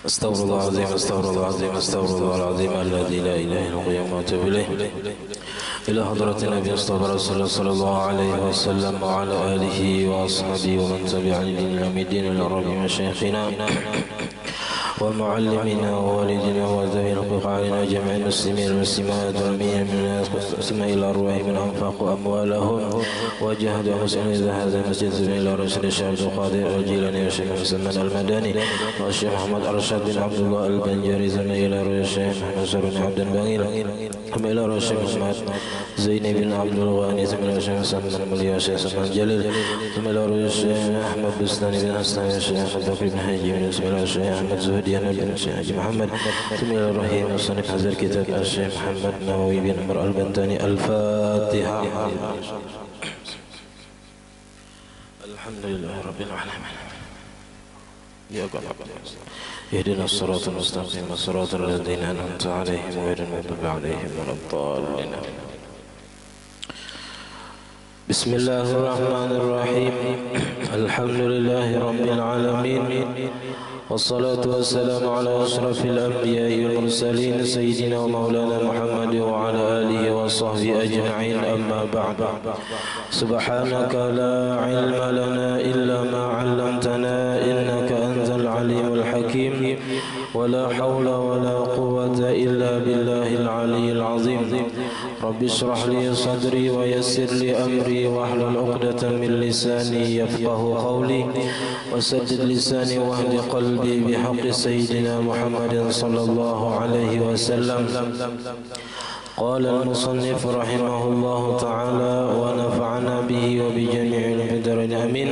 استغفر الله العظيم استغفر الله العظيم استغفر الله العظيم الذي لا اله الا هو القيوم واتوب اليه الى حضرة النبي مصطفى رسول الله صلى الله عليه وسلم وعلى اله واصحابه ومن تبع دين يوم الدين الى رب مشايخنا ومعلمنا ووالدنا وذوي الحقوق علينا جميع المسلمين والمسلمات والمؤمنين من الناس الى ارواح من انفقوا اموالهم وجاهدوا انفسهم اذا هذا المسجد الى رسول الشيخ عبد القادر الجيلاني والشيخ مسلمان المدني والشيخ محمد ارشد بن عبد الله البنجاري ثم الى رسول الشيخ محمد سر بن عبد البغيل ثم الى رسول الشيخ محمد زين بن عبد الغني ثم الى الشيخ مسلمان المليا الشيخ سلمان جليل ثم الى رسول الشيخ احمد بستاني بن حسن الشيخ احمد بكر بن حجي ثم الى الشيخ احمد زهدي بن الشيخ محمد ثم الى الرحيم مصنف هذا الكتاب الشيخ محمد نووي بن عمر البنتاني. الفاتحة. الحمد لله رب العالمين. إياك نعبد اهدنا الصراط المستقيم صراط الذين أنعمت عليهم غير المغضوب عليهم ولا الضالين. بسم الله الرحمن الرحيم. الحمد لله رب العالمين والصلاة والسلام على أشرف الأنبياء والمرسلين سيدنا ومولانا محمد وعلى آله وصحبه أجمعين. أما بعد، سبحانك لا علم لنا إلا ما علمتنا إنك أنت العليم الحكيم ولا حول ولا قوة إلا بالله العلي العظيم. رب اشرح لي صدري ويسر لي أمري واحلل عقدة من لساني يفقه قولي وسدد لساني واهد قلبي بحق سيدنا محمد صلى الله عليه وسلم. قال المصنف رحمه الله تعالى ونفعنا به وبجميع الحضرين آمين.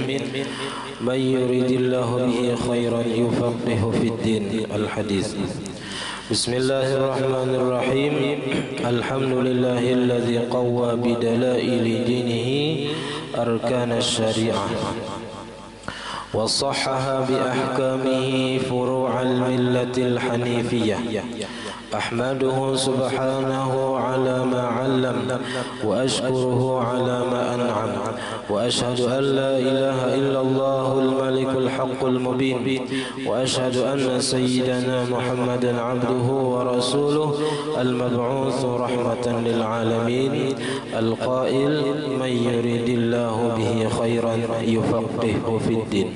من يريد الله به خيرا يفقه في الدين. الحديث. بسم الله الرحمن الرحيم. الحمد لله الذي قوى بدلائل دينه أركان الشريعة وصحها بأحكامه فروع الملة الحنيفية. أحمده سبحانه على ما علم وأشكره على ما أنعم وأشهد أن لا إله إلا الله الملك الحق المبين وأشهد أن سيدنا محمدا عبده ورسوله المبعوث رحمة للعالمين القائل من يريد الله به خيرا يفقهه في الدين.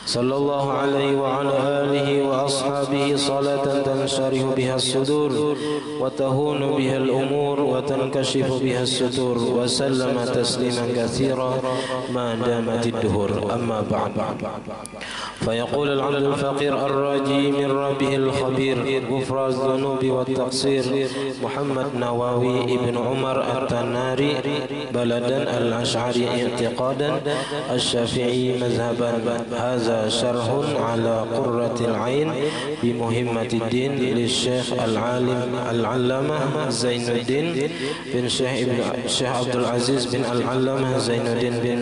صلى الله عليه وعلى آله وأصحابه صلاة تنشرح بها الصدور وتهون بها الأمور وتنكشف بها الستور وسلم تسليما كثيرا ما دامت الدهور. أما بعد، فيقول العبد الفقير الراجي من ربه الخبير غفر الذنوب والتقصير محمد نواوي ابن عمر التناري بلدا الأشعري اعتقادا الشافعي مذهبا. هذا شرح على قرة العين بمهمة الدين للشيخ العالم العلامة زين الدين بن شيخ عبد العزيز بن العلامة زين الدين بن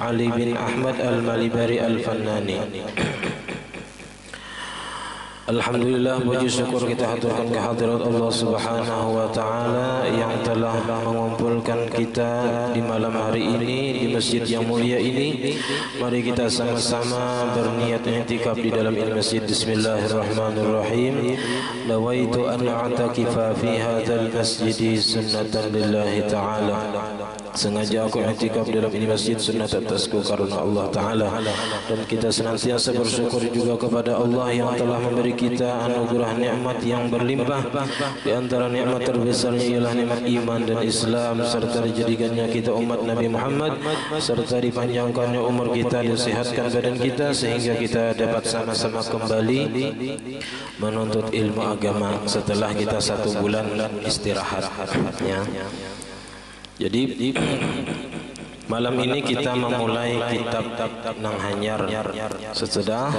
علي بن أحمد المالباري الفناني. Alhamdulillah, puji syukur kita haturkan kehadirat Allah Subhanahu wa taala yang telah mengumpulkan kita di malam hari ini di masjid yang mulia ini. Mari kita sama-sama berniat i'tikaf di dalam masjid. Bismillahirrahmanirrahim. Nawaitu an a'takifa fi hadzal masjid sunnatan lillahi ta'ala. Sengaja aku i'tikaf dalam ini masjid sunat atasku karena Allah Ta'ala. Dan kita senantiasa bersyukur juga kepada Allah yang telah memberi kita anugerah nikmat yang berlimpah. Di antara nikmat terbesarnya ialah nikmat iman dan Islam, serta dijadikannya kita umat Nabi Muhammad, serta dipanjangkannya umur kita, disehatkan badan kita sehingga kita dapat sama-sama kembali menuntut ilmu agama setelah kita 1 bulan istirahat. Jadi malam ini kita memulai kitab Nang Hanyar. Sesudah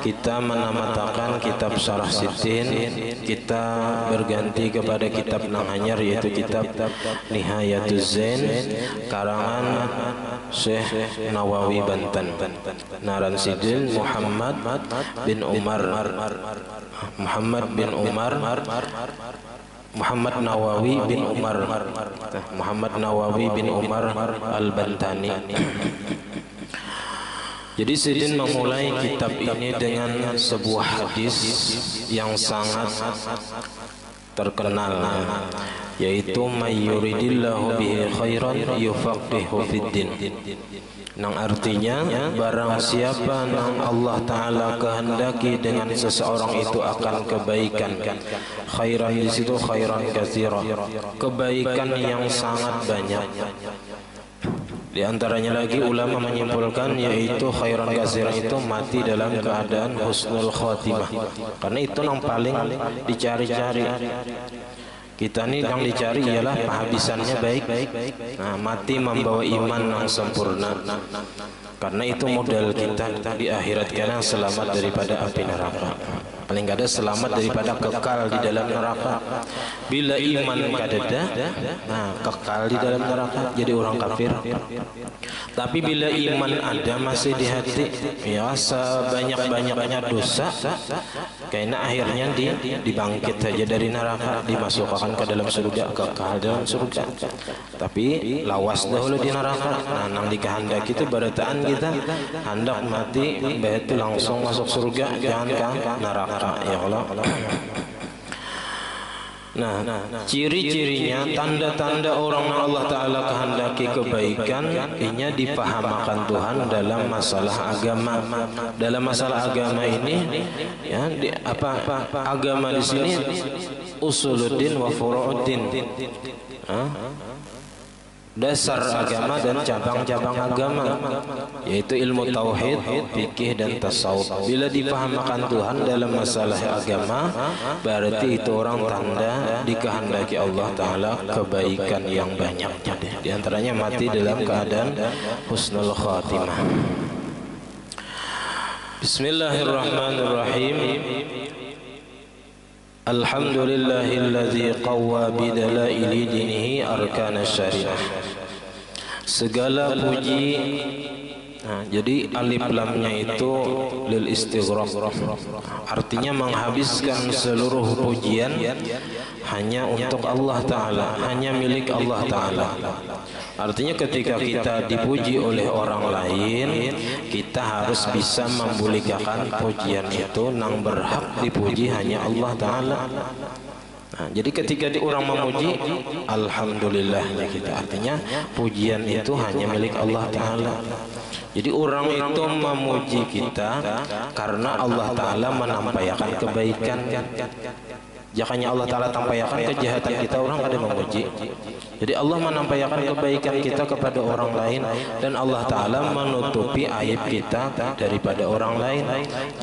kita menamatakan kitab Syarah Sitin, kita berganti kepada kitab Nang Hanyar, yaitu kitab Nihayatuz Zain karangan Syekh Nawawi Banten. Naran Sidin Muhammad bin Umar Muhammad Nawawi bin Umar Muhammad Nawawi bin Umar Al-Bantani. Jadi Sidin memulai kitab ini dengan sebuah hadis yang sangat terkenal, yaitu may yuridillahu bihi khairan yufaqihu fiddin. Nang artinya barang siapa nang Allah Ta'ala kehendaki dengan seseorang itu akan kebaikan. Khairan di situ khairan katsira, kebaikan yang sangat banyak. Di antaranya lagi ulama menyimpulkan yaitu khairan katsira itu mati dalam keadaan husnul khotimah, karena itu yang paling dicari-cari. Kita ini yang dicari ialah penghabisannya baik. Nah, mati membawa iman yang sempurna. Karena itu modal kita di akhirat, karena selamat daripada api neraka. Paling tidak ada selamat daripada kekal di dalam neraka. Bila iman kadada, nah kekal di dalam neraka jadi orang kafir. Tapi bila iman ada masih di hati, ya sebanyak-banyaknya dosa, karena akhirnya dibangkit saja dari neraka, dimasukkan ke dalam surga, kekal dalam surga. Tapi lawas dahulu di neraka. Nah, nang dikehendaki itu barataan kita hendak mati, itu langsung masuk surga, jangan ke neraka. Ya Allah. Nah, ciri-cirinya, tanda-tanda orang yang Allah Ta'ala kehendaki kebaikan, ini dipahamakan Tuhan dalam masalah agama. Dalam masalah agama ini, ya, agama di sini usuluddin wa furu'uddin. Dasar agama dan cabang-cabang agama, yaitu ilmu tauhid, fikih dan tasawuf. Bila dipahamakan Tuhan dalam masalah agama, berarti itu orang tanda dikehendaki Allah Ta'ala kebaikan yang banyak. Di antaranya mati dalam keadaan husnul khatimah. Bismillahirrahmanirrahim. Alhamdulillahilladzi qawwa bidalaili dinihi arkan syariah. Segala puji, jadi alif lamnya itu lil istighraq, artinya menghabiskan seluruh pujian hanya untuk Allah Ta'ala, hanya milik Allah Ta'ala. Artinya ketika kita dipuji oleh orang lain, kita harus bisa membuligakan pujian itu nang berhak dipuji hanya Allah Ta'ala. Nah, jadi ketika orang memuji, alhamdulillahnya kita, artinya pujian itu hanya milik Allah Ta'ala. Jadi orang itu memuji kita karena Allah Ta'ala menampakkan kebaikan. Jangannya Allah Ta'ala tampakkan kejahatan kita, orang kada memuji. Jadi Allah menampakkan kebaikan kita kepada orang lain, dan Allah Ta'ala menutupi aib kita daripada orang lain.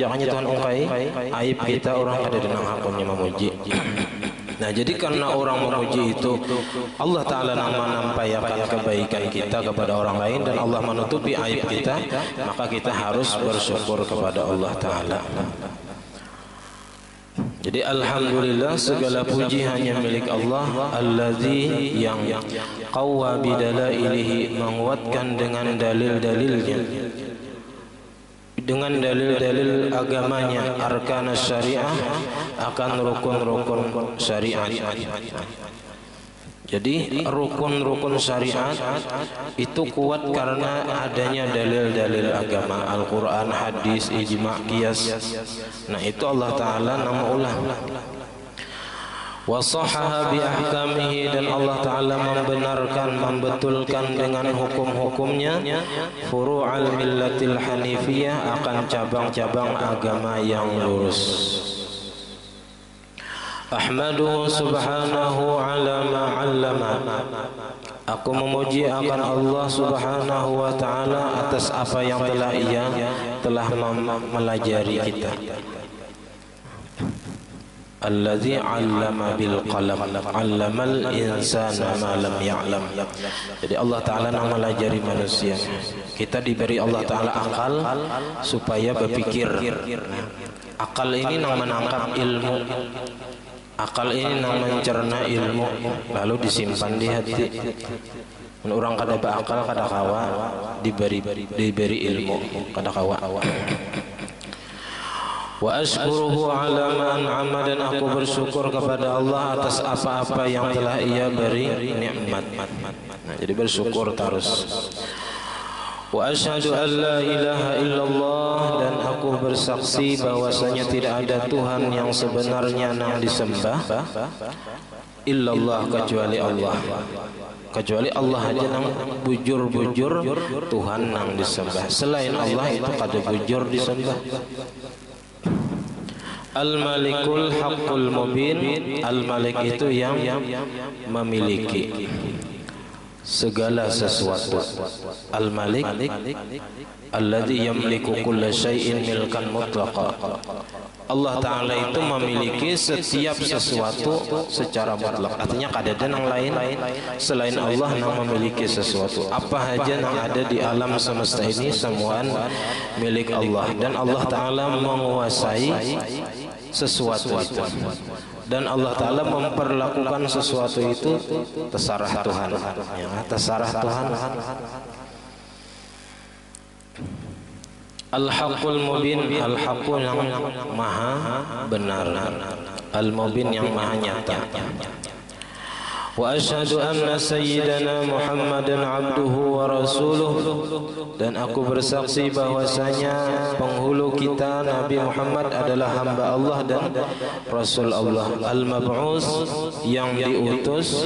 Jangannya Tuhan ungkai aib kita, orang kada denang hakumnya memuji. Nah, jadi karena orang memuji itu, Allah Ta'ala menampakkan kebaikan kita kepada orang lain dan Allah menutupi aib kita, maka kita harus bersyukur kepada Allah Ta'ala. Jadi alhamdulillah, segala puji hanya milik Allah, alladzi yang qawwa bidalailihi, menguatkan dengan dalil-dalilnya, dengan dalil-dalil agamanya, arkan syariah, akan rukun-rukun syariat. Jadi rukun-rukun syariat itu kuat karena adanya dalil-dalil agama, Al-Quran, hadis, ijma', qiyas. Nah, itu Allah Ta'ala nama ulah. Wasahaha bi ahkamihi, dan Allah Ta'ala membenarkan, membetulkan dengan hukum-hukumnya, furu'al millatil hanifiyah, akan cabang-cabang agama yang lurus. Ahmadu subhanahu ala ma'allama, aku memuji akan Allah Subhanahu wa Ta'ala atas apa yang Ia telah melajari kita. Alladzi 'allama bil qalam, 'allamal insana ma lam ya'lam. Jadi Allah Ta'ala yang melajari manusia. Kita diberi Allah Ta'ala akal supaya berpikir. Akal ini yang menangkap ilmu, akal ini yang mencerna ilmu, lalu disimpan di hati. Orang kada berakal, kada kawa diberi ilmu, kada kawa. Wa ashkuruhu ala ma an'ama, dan aku bersyukur kepada Allah atas apa-apa yang telah Ia beri nikmat. Nah, jadi bersyukur terus. Wa asyhadu an la ilaha illallah, dan aku bersaksi bahwasanya tidak ada Tuhan yang sebenarnya nang disembah illallah, kecuali Allah. Kecuali Allah aja nang bujur-bujur Tuhan nang disembah. Selain Allah itu kada bujur disembah. Al-Malikul Haqqul Mubin. Al-Malik itu yang memiliki segala sesuatu. Al-Malik alladzi yamliku kulla syai'in milkan mutlaqa. Allah Ta'ala itu memiliki setiap sesuatu secara mutlak. Artinya kada ada yang lain selain Allah yang memiliki sesuatu. Apa saja yang ada di alam semesta ini semua milik Allah. Dan Allah Ta'ala menguasai sesuatu itu. Dan Allah Ta'ala memperlakukan sesuatu itu terserah Tuhan, ya, terserah Tuhan. Al-Haqqul Mubin, Al-Haqqul yang maha benar, Al-Mubin yang maha nyata. Wa asyhadu anna sayyidana Muhammadan abduhu wa rasuluh, dan aku bersaksi bahwasanya penghulu kita Nabi Muhammad adalah hamba Allah dan Rasul Allah, al-mab'us yang diutus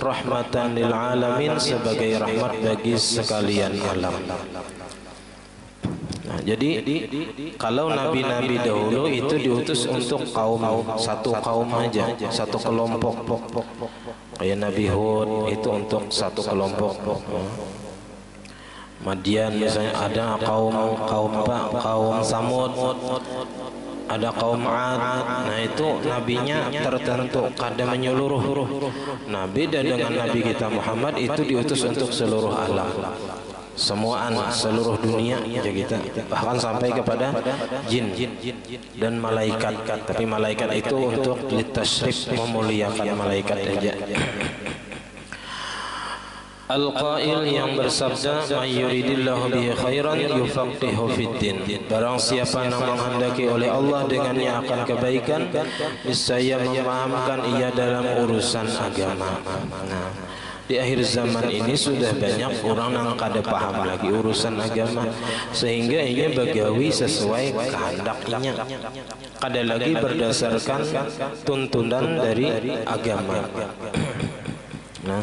rahmatan lil alamin, sebagai rahmat bagi sekalian alam. Nah, jadi kalau nabi-nabi dahulu itu diutus untuk satu kaum aja, satu kelompok. Kayak Nabi Hud itu untuk satu kelompok. Madian misalnya ada kaum Samud, ada kaum Ad. Nah itu nabinya tertentu, kada menyeluruh. Nah beda dengan Nabi kita Muhammad, itu diutus untuk seluruh alam, seluruh dunia aja kita, bahkan sampai kepada jin dan malaikat. Tapi malaikat itu untuk litasyrif, memuliakan malaikat aja. Al-Qail yang bersabda, "May yuridillahu bihi khairan yufaqihu fiddin." Barang siapa yang menghendaki oleh Allah dengannya akan kebaikan, niscaya memahamkan ia dalam urusan agama. Nah, di akhir zaman ini sudah banyak orang yang kada paham lagi urusan agama, sehingga ia bagawi sesuai kehendaknya, kada lagi berdasarkan tuntunan dari agama. Nah,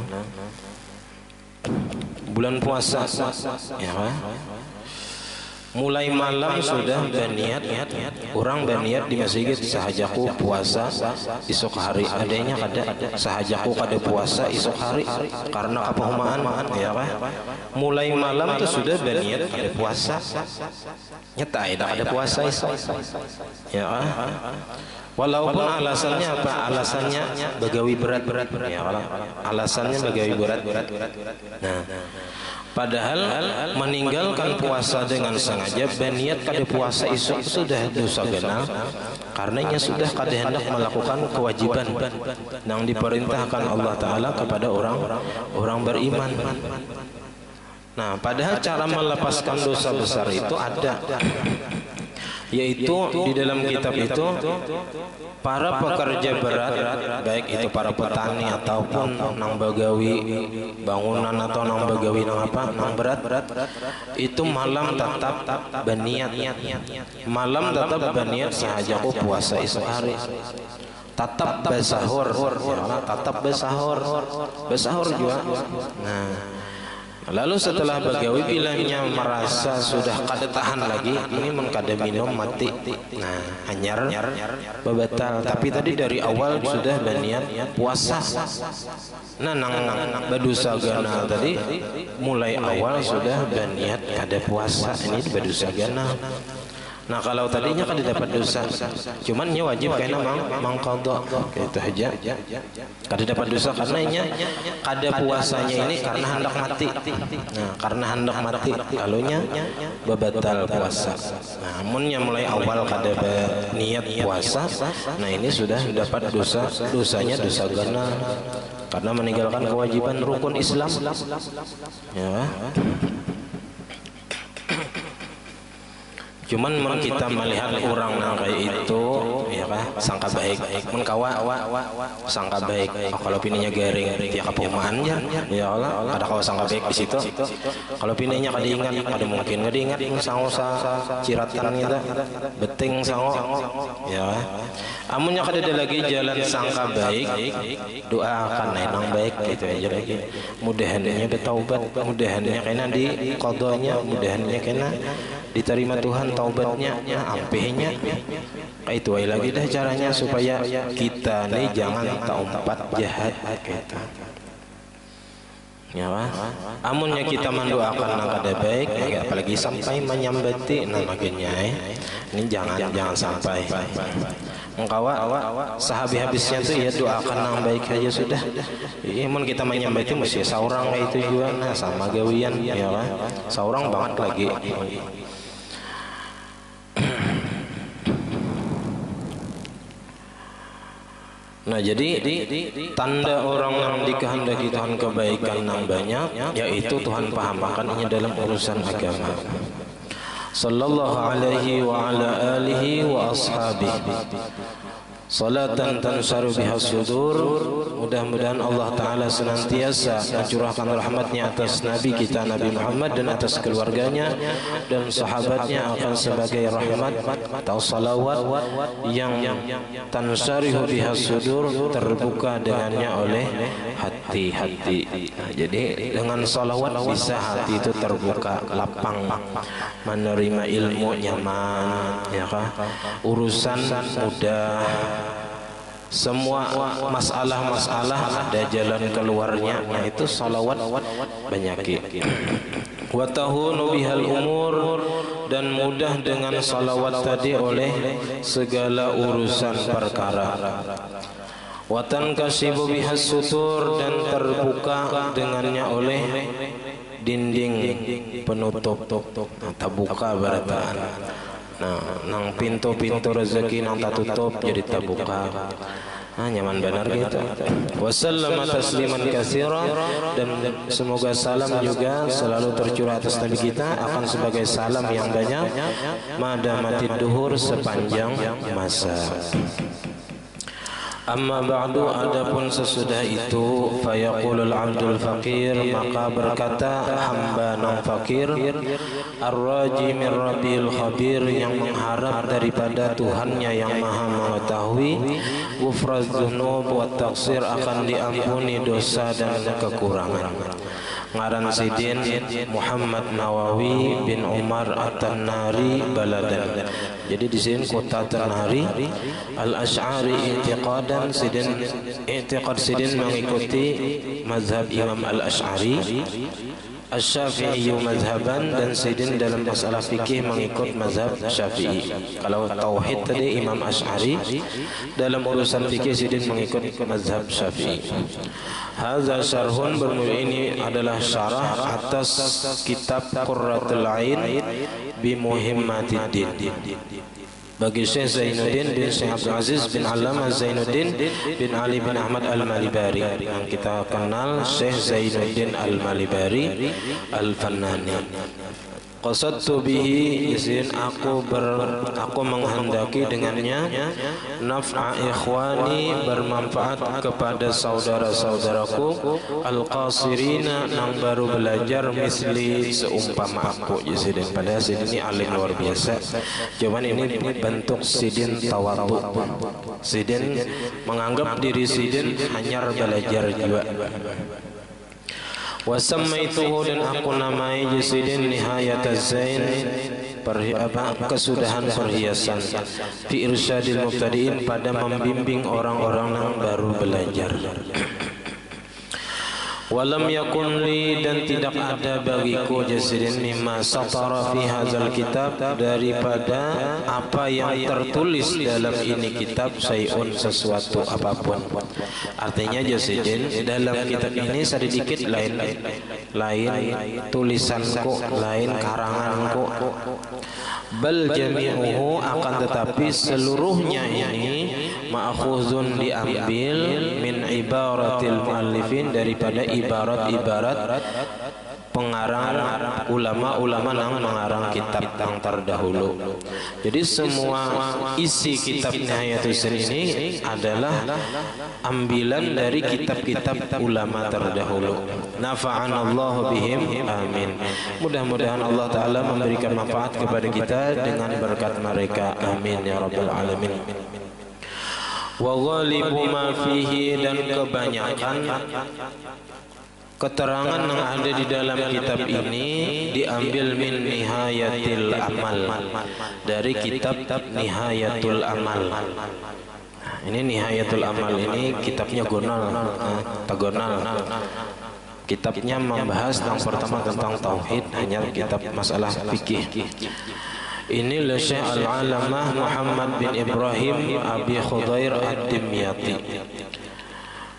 bulan puasa, ya kan? Mulai malam sudah berniat, orang berniat di masjid, sahajaku puasa esok hari. Adanya kada sahajaku kada puasa esok hari karena kepahamaan, ya kan? Mulai malam itu sudah berniat kada puasa, nyata ada puasa esok, ya kan? Walaupun alasannya apa? Alasannya begawi berat, ya kan? Alasannya begawi berat. Nah, padahal meninggalkan puasa dengan sengaja berniat kada puasa esok sudah dosa benar, karenanya sudah kada hendak melakukan kewajiban yang diperintahkan Allah Ta'ala kepada orang beriman. Nah, padahal cara melepaskan dosa besar itu ada, yaitu di dalam kitab itu para pekerja berat, baik itu para petani ataupun nang bagawi bangunan atau nang bagawi nang berat, itu malam tetap berniat, sahajaku puasa esok hari, tetap bersahur juga. Nah, lalu setelah begawi bilangnya merasa sudah kada tahan lagi, ini mengkada minum mati. Nah, hanyar babatal. Tapi tadi dari awal sudah berniat puasa. Nah, nang badusa ganal tadi mulai awal sudah berniat kada puasa, ini badusa ganal. Nah, kalau tadinya kan dapat dosa, cuman nya wajib kena mangqadha, itu aja. Kada dapat dosa karena nya kada puasanya ini karena hendak mati. Nah, karena hendak mati, lalunya babatal puasa. Nah, munnya mulai awal kada niat puasa, nah ini sudah dapat dosanya dosa ganal karena meninggalkan kewajiban rukun Islam. Ya. Cuman kita melihat orang yang kayak itu, ya kan, sangka baik, kawa sangka baik. Kalau pininya garing, dia kepumaan ya Allah, ada kawa sangka baik di situ. Kalau pininya kada ingat, kada mungkin kada ingat sango ciratan kita, beting sango, ya. Amunnya kada ada lagi jalan sangka baik, doakan yang baik gitu aja lagi. Mudahannya bertaubat, mudahannya kena di qadanya, mudahannya kena diterima Tuhan taubatnya, ampehnya. Itu lagi dah caranya supaya kita nih jangan taumpat jahat gitu. Ya kan? Amunnya kita mendoakan yang kada baik, apalagi sampai menyambati namanya ini jangan sampai. Engkawa sehabis-habisnya tuh ya doakan yang baik aja sudah. Mun kita menyambati mesti seorang kayak itu juga, nah sama gawian ya kan? Seorang banget lagi. Nah jadi tanda orang yang dikehendaki Tuhan kebaikan yang banyak, yaitu Tuhan pahamkannya dalam urusan agama. Sallallahu alaihi wa ala alihi wa ashabihi salatan tansaru biha sudur. Mudah-mudahan Allah Ta'ala senantiasa mencurahkan rahmatnya atas Nabi kita Nabi Muhammad dan atas keluarganya dan sahabatnya akan sebagai rahmat atau salawat yang tansarihu biha sudur, terbuka dengannya oleh hati-hati. Jadi dengan salawat bisa hati itu terbuka, lapang, menerima ilmu nyaman, ya kan? Urusan mudah, semua masalah-masalah ada jalan keluarnya, yaitu salawat banyaki. Wa tahunu bihal umur, dan mudah dengan salawat tadi oleh segala urusan perkara. Wa tankasibu bihas sutur, dan terbuka dengannya oleh dinding penutup, terbuka barataan. Nah, nang pintu-pintu rezeki nang tak tutup jadi terbuka. Nah, nyaman benar gitu. Wasallama tasliman katsira, dan semoga salam juga selalu tercurah atas Nabi kita akan sebagai salam yang banyak madamatid duhur, sepanjang masa. Amma ba'du, adapun sesudah itu, fayaqulul abdul faqir, maka berkata hamba non fakir, ar-raji min rabbil khabir, yang mengharap daripada Tuhannya yang maha mengetahui, ghufraz dzunub wa taqsir, akan diampuni dosa dan kekurangan. Ngaran Sidin Muhammad Nawawi bin Umar At-Tannari Baladan. Jadi di sini kota Tannari, Al-Asy'ari i'tiqadan, Sidin i'tiqad Sidin mengikuti mazhab Imam Al-Asy'ari, Asy-Syafi'i mazhaban, dan Sidin dalam masalah fikih mengikut mazhab Syafi'i. Kalau tauhid tadi Imam Asy'ari, dalam urusan fikih Sidin mengikut mazhab Syafi'i. Hadza syarhun, bermula ini adalah syarah atas kitab Qurratul Ain bi Muhimmatiddin bagi Syekh Zainuddin bin Syekh Abdul Aziz bin Allamah Zainuddin bin Ali bin Ahmad Al-Malibari, yang kita kenal Syekh Zainuddin Al-Malibari Al-Fannani. Qasadtu bihi, izin aku menghendaki dengannya naf'a ikhwani, bermanfaat kepada saudara-saudaraku, al-qasirina, yang baru belajar, misli, seumpama aku. Sidin, pada Sidin ini alim luar biasa. Cuman ini bentuk Sidin tawadhu. Sidin menganggap diri Sidin hanya belajar juga. Wasammaituhu, dan aku namai Sidin nihayataz zain, kesudahan perhiasan, fi irsyadil mubtadiin, pada membimbing orang-orang yang baru belajar. Walam yakun li, dan tidak ada bagiku Sidin mimma satara fi hadzal kitab, daripada apa yang tertulis dalam ini kitab, sayun, sesuatu apapun. Artinya Sidin dalam kitab ini sedikit lain tulisanku, lain karanganku. Bal jami'uhu, akan tetapi seluruhnya ini ma'khuzun diambil min ibaratil muallifin daripada ibarat-ibarat pengarang ulama-ulama yang mengarang kitab yang terdahulu. Jadi semua isi kitab Nihayatul Sir ini adalah ambilan dari kitab-kitab ulama terdahulu. Nafa'anallahu bihim, amin. Mudah-mudahan Allah Ta'ala memberikan manfaat kepada kita dengan berkat mereka, amin ya rabbal alamin. Wa ghalibu ma fihi, dan kebanyakan keterangan yang ada di dalam kitab ini diambil min Nihayatil Amal, dari kitab Nihayatul Amal. Ini Nihayatul Amal ini kitabnya Gonal, Tagonal. Kitabnya membahas yang pertama tentang tauhid, hanya kitab masalah fikih. Ini Syekh Al-Alamah Muhammad bin Ibrahim Abi Khudair Ad-Dimyati.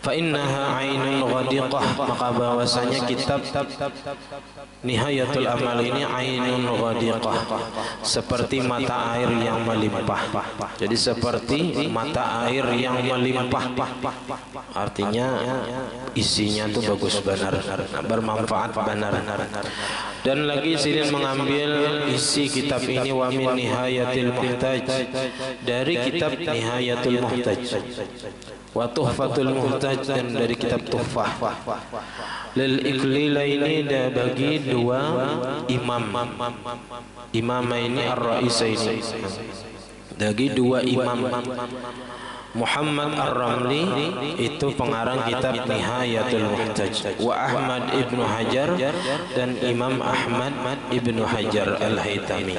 Fa innaha ainun ghadiqah, maka bahwasanya kitab Nihayatul Amal ini ainun ghadiqah, seperti mata air yang melimpah. Jadi seperti mata air yang melimpah, artinya isinya itu bagus benar, bermanfaat benar. Dan lagi Sidin mengambil isi kitab ini wa min Nihayatil Muhtaj, dari kitab Nihayatul Muhtaj, wa Tuhfatul Muhtaj, dan dari kitab Tuhfah. Lil Iqlilaini, bagi dua imamaini ar-ra'isaini, bagi dua imam. Muhammad Ar-Ramli itu pengarang kitab Nihayatul Muhtaj, wa Ahmad Ibnu Hajar, dan Imam Ahmad Ibnu Hajar Al-Haytami.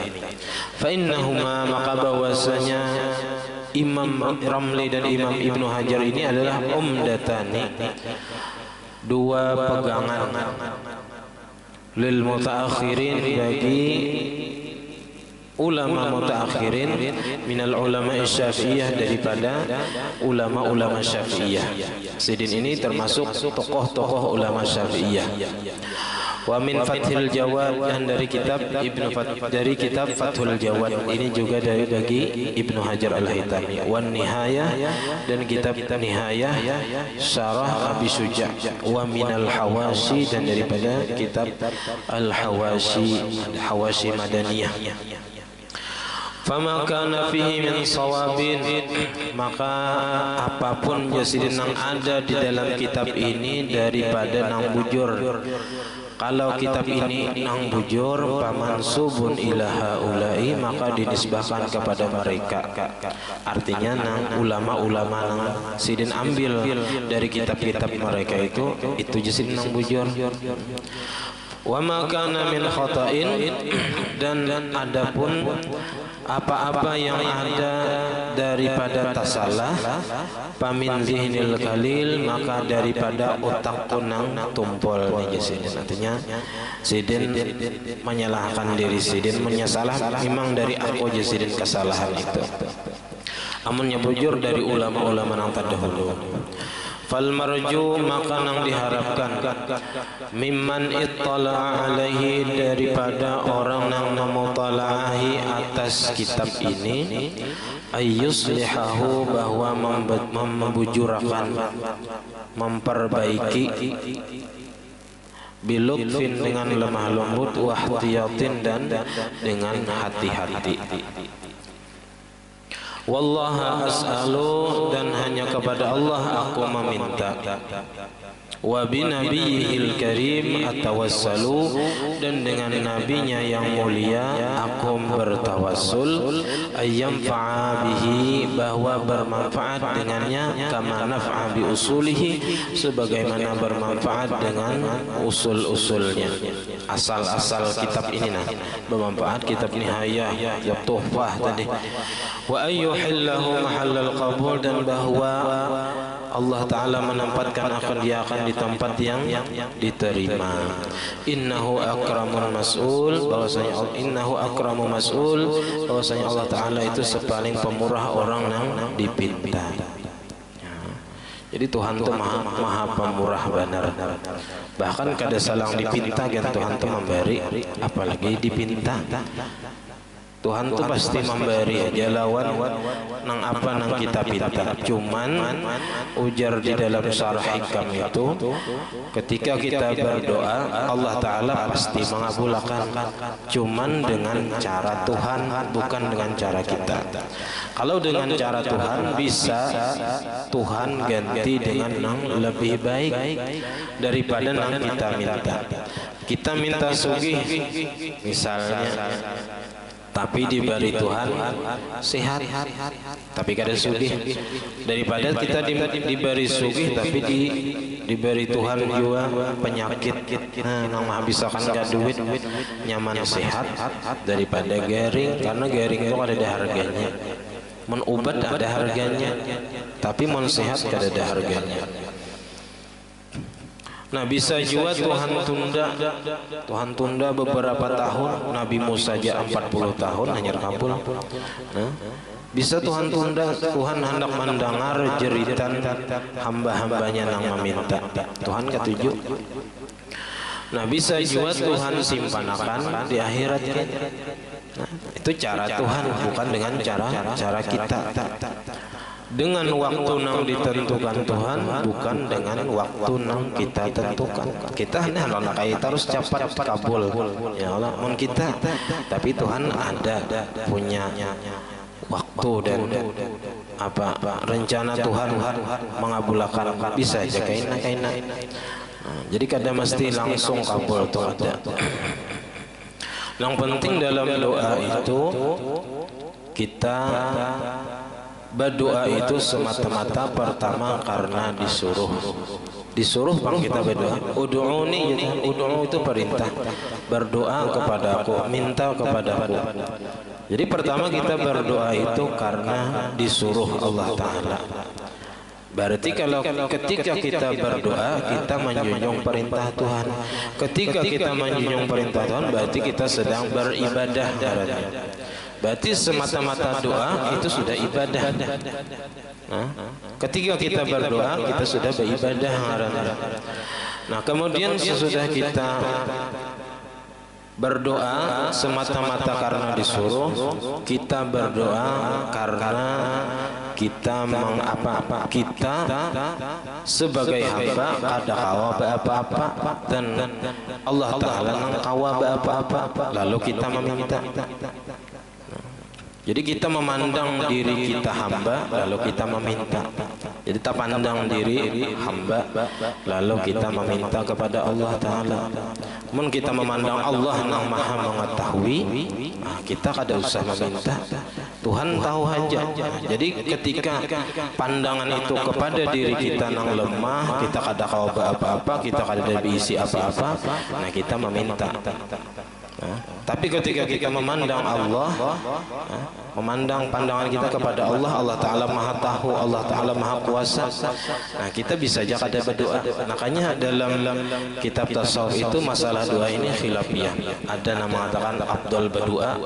Fa innahuma, maka bahwasanya Imam Ramli dan Imam Ibnu Hajar ini adalah umdatani, dua pegangan, lil mutaakhirin, bagi ulama mutaakhirin, minal ulama Syafi'iyah, daripada ulama-ulama Syafi'iyah. Sidin ini termasuk tokoh-tokoh ulama Syafi'iyah. Wa min Fathul Jawad, dan dari kitab Fathul Jawad, ini juga dari bagi Ibnu Hajar Al-Haytami. Wan Nihayah, dan kitab Nihayah Syarah Abi Suja'. Wa minal Hawashi, dan daripada kitab Al-Hawashi, Hawashi Madaniyah. Fama kana fihi min sawabin, maka apapun jasidin yang ada di dalam kitab ini daripada nang bujur. Kalau kitab ini nang bujur, pamansubun ila haula'i, maka dinisbahkan kepada mereka. Artinya nang ulama-ulama nang sidin ambil dari kitab-kitab mereka itu jasidin nang bujur. Wa ma kana min khata'in, dan adapun apa-apa yang ada daripada tasalah, pamin zihnil kalil, maka daripada otak kunang tumpul. Artinya Sidin menyalahkan diri Sidin, menyalah memang dari aku Sidin kesalahan itu, amunnya bujur dari ulama-ulama yang terdahulu. Fal marju, maka nang diharapkan, mimman ittala'a alaihi, daripada orang yang memutalahi atas kitab ini, ayyuslihahu, bahwa membujurakan, memperbaiki, bilutfin, dengan lemah lembut, wahtiyatin, dan dengan hati-hati. Wallaha as'alu, dan hanya kepada Allah aku meminta. Wa binabiyil karim atawassalu, dan dengan nabinya yang mulia aku bertawassul, ayyamfa'a bihi, bahwa bermanfaat dengannya, kama naf'a bi usulihi, sebagaimana bermanfaat dengan usul-usulnya, asal-asal kitab ini, bermanfaat kitab Nihayah, ya Tuhfah tadi. Wa ayyuhillahu mahallal qabul, dan bahwa Allah Ta'ala menempatkan dia akan di tempat yang diterima. Innahu akramun mas'ul, bahwasanya innahu akramu mas'ul, bahwasanya Allah Ta'ala itu sepaling pemurah orang yang dipinta. Jadi Tuhan itu maha pemurah benar. Bahkan kada salang dipinta kan Tuhan itu memberi, apalagi dipinta. Tuhan tuh pasti memberi aja lawan nang apa nang kita pinta. Cuman ujar di dalam syarah hikam itu, ketika kita berdoa Allah Ta'ala pasti mengabulkan, cuman dengan cara Tuhan, bukan dengan cara kita. Kalau dengan cara Tuhan bisa Tuhan ganti dengan nang lebih baik daripada nang kita minta. Kita minta sugih misalnya, tapi diberi Tuhan sehat, tapi kada sugih, daripada kita diberi sugih tapi diberi Tuhan juga penyakit. Nang mah bisa kan gak duit, nyaman sehat daripada garing, karena garing itu ada harganya. Mun obat ada harganya, tapi mun sehat kada ada harganya. Nah, bisa juga Tuhan tunda beberapa tahun. Nabi Musa aja 40 tahun hanya kabul. Nah, bisa Tuhan tunda, Tuhan hendak mendengar jeritan hamba-hambanya yang meminta. Tuhan ketujuh. Nah, bisa juga Tuhan simpanakan di akhirat. Nah, itu cara Tuhan, bukan dengan cara kita. Dengan waktu nang ditentukan Tuhan, bukan dengan waktu nang kita tentukan. Kita nah kita harus cepat kabul, ya Allah, mun kita. Tapi Tuhan ada punya waktu dan apa rencana Tuhan mengabulkan, bisa aja kaina. Jadi kada mesti langsung kabul tuh ada. Yang penting dalam doa itu kita berdoa itu semata-mata pertama karena disuruh bang kita berdoa. Ud'uni, ud'u itu perintah, berdoa kepadaku, minta kepadaku. Jadi pertama kita berdoa itu karena disuruh Allah Ta'ala. Berarti kalau ketika kita berdoa kita menjunjung perintah Tuhan. Ketika kita menjunjung perintah Tuhan berarti kita sedang beribadah. Berarti semata-mata doa itu sudah ibadah. Nah, ketika kita berdoa kita sudah beribadah. Nah, kemudian sesudah kita berdoa semata-mata karena disuruh, kita berdoa karena kita mengapa kita sebagai hamba kada kawa apa-apa dan Allah Ta'ala nang kawa apa-apa, lalu kita meminta. Jadi kita memandang diri kita hamba, lalu kita meminta. Jadi kita pandang diri hamba, lalu kita meminta kepada Allah Ta'ala. Mun kita memandang Allah yang maha mengetahui, kita kada usah meminta, Tuhan tahu aja. Jadi ketika pandangan itu kepada diri kita yang lemah, kita kada kawa apa-apa, kita kada ada diisi apa-apa, nah kita meminta. Tapi ketika kita memandang Allah, memandang pandangan kita kepada Allah, Allah Ta'ala maha tahu, Allah Ta'ala maha kuasa, nah kita bisa aja kada berdoa. Makanya dalam kitab tasawuf itu masalah doa ini khilafiyah. Ada yang mengatakan afdal berdoa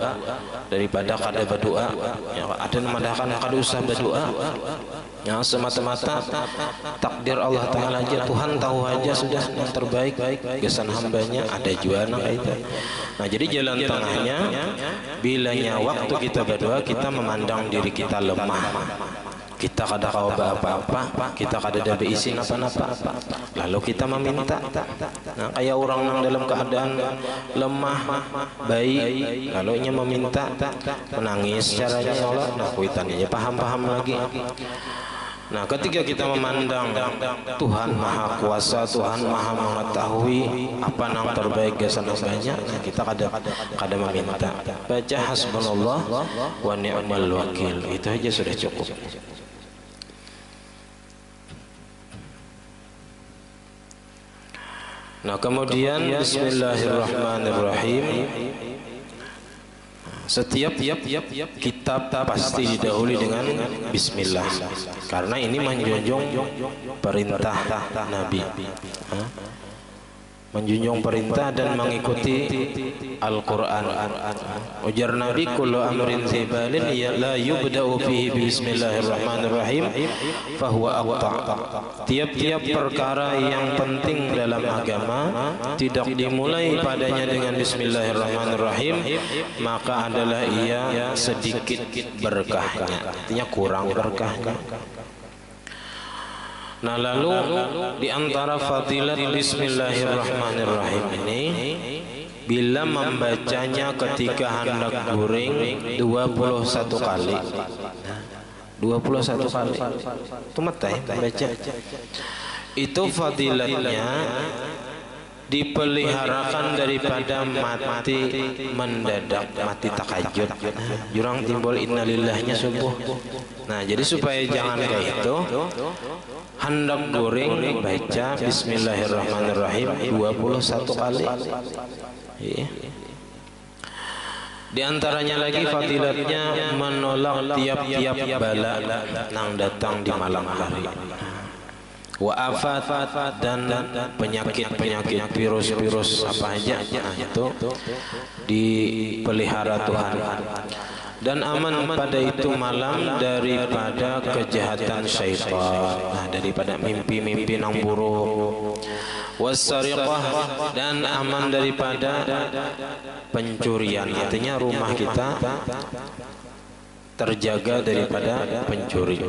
daripada kada berdoa, ada yang mengatakan kada usah berdoa. Ya, semata-mata takdir Allah Ta'ala aja, Tuhan tahu aja sudah yang terbaik gesan hambanya, ada juga anak itu. Nah, jadi jalan tengahnya bilanya waktu kita berdoa kita memandang diri kita lemah, kita kada kawa apa-apa, kita kada ada beisi apa-apa, lalu kita meminta. Nah, kayak orang yang dalam keadaan lemah baik, lalu nya meminta, menangis caranya, ya Allah, nah kuitannya paham-paham lagi. Nah, ketika kita memandang Tuhan maha kuasa, Tuhan maha mengetahui apa yang terbaik gesan hambanya, nah kita kada meminta. Baca hasbunallah wa ni'mal wakil, itu aja sudah cukup. Nah, kemudian bismillahirrahmanirrahim. Setiap kitab pasti didahului dengan bismillah, karena ini menjunjung perintah Nabi. menjunjung perintah dan mengikuti Al-Quran. Ujar Nabi, kullu amrin zibalin la yubda'u fihi bismillahirrahmanirrahim fahuwa aqta'. Tiap-tiap perkara yang penting dalam agama tidak dimulai padanya dengan bismillahirrahmanirrahim, maka adalah ia sedikit berkahnya, artinya kurang berkahnya. Nah, lalu di antara fadilat bismillahirrahmanirrahim ini, bila membacanya ketika hendak guring 21 kali. 21 kali. Itu mata ya baca. Itu fadilatnya dipeliharakan daripada mati mendadak, mati takajud. Jurang timbul innalillahnya subuh. Nah, jadi supaya jangan kayak itu, hendak goreng baca bismillahirrahmanirrahim 21 kali. Di antaranya lagi fadilatnya menolak tiap-tiap bala yang datang di malam hari. Wa afat dan penyakit-penyakit, virus-virus apa aja, itu dipelihara Tuhan. Dan aman pada itu malam daripada kejahatan syaitan, daripada mimpi-mimpi yang buruk. Wassariqah, dan aman daripada pencurian, artinya rumah kita terjaga daripada pencuri.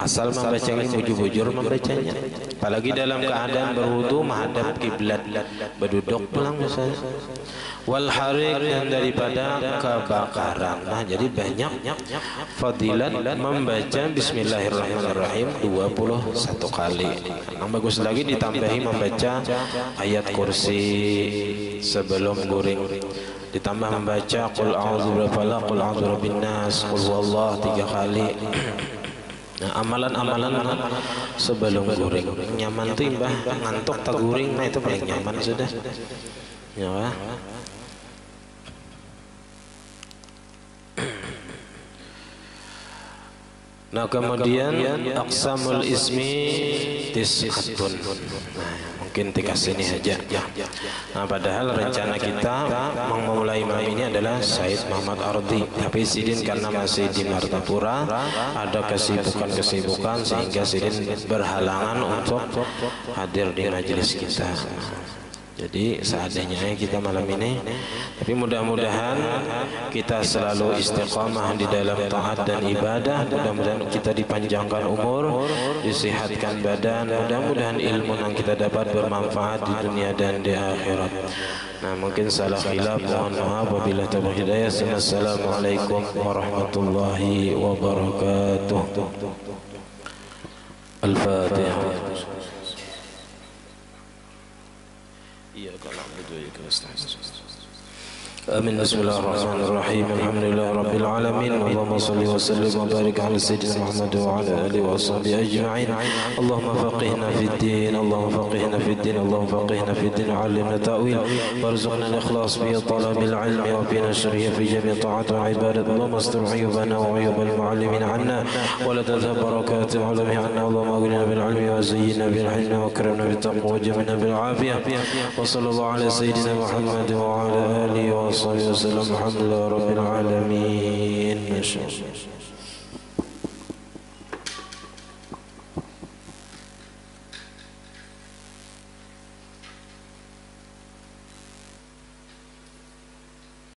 Asal membacanya bujur-bujur membacanya, apalagi dalam keadaan berwudu menghadap kiblat, berduduk pulang misalnya. Wal harik, dan daripada kebakaran. Nah, jadi banyak fadilat membaca bismillahirrahmanirrahim 21 kali. Yang bagus lagi ditambahi membaca ayat kursi sebelum guring, ditambah membaca qul a'udzu birabbil falaq, qul a'udzu birabbin nas, qul huwallahu 3 kali. Nah, amalan-amalan sebelum guring nyaman tuh mbah, ngantuk tak guring, nah itu paling nyaman sudah. Ya. Nah, kemudian aqsamul ismi tis'atun. Nah, mungkin tiga sini aja. Nah, padahal rencana kita memulai malam ini adalah Said Muhammad Ardi, tapi Sidin karena masih di Martapura ada kesibukan sehingga Sidin berhalangan untuk hadir di majelis kita. Jadi seadanya kita malam ini, tapi mudah-mudahan kita selalu istiqamah di dalam taat dan ibadah. Mudah-mudahan kita dipanjangkan umur, disihatkan badan, mudah-mudahan ilmu yang kita dapat bermanfaat di dunia dan di akhirat. Nah, mungkin salah khilaf, mohon maaf. Wabillahi taufiq hidayah. Assalamualaikum warahmatullahi wabarakatuh. Al-Fatihah. آمين. بسم الله الرحمن الرحيم. الحمد لله رب العالمين، اللهم صل وسلم وبارك على سيدنا محمد وعلى آله وصحبه أجمعين. اللهم فقهنا في الدين، اللهم فقهنا في الدين، اللهم فقهنا في الدين وعلمنا التأويل، وارزقنا الإخلاص في طلب العلم وفي نشره في جميع طاعات وعبادة. اللهم استر عيوبنا وعيوب المعلمين عنا، ولا تذهب بركات علمه عنا. اللهم أغننا بالعلم وزينا بالحلم وأكرمنا بالتقوى وجملنا بالعافية. وصلى الله على سيدنا محمد وعلى آله وصحبه وسلم. الحمد لله رب العالمين.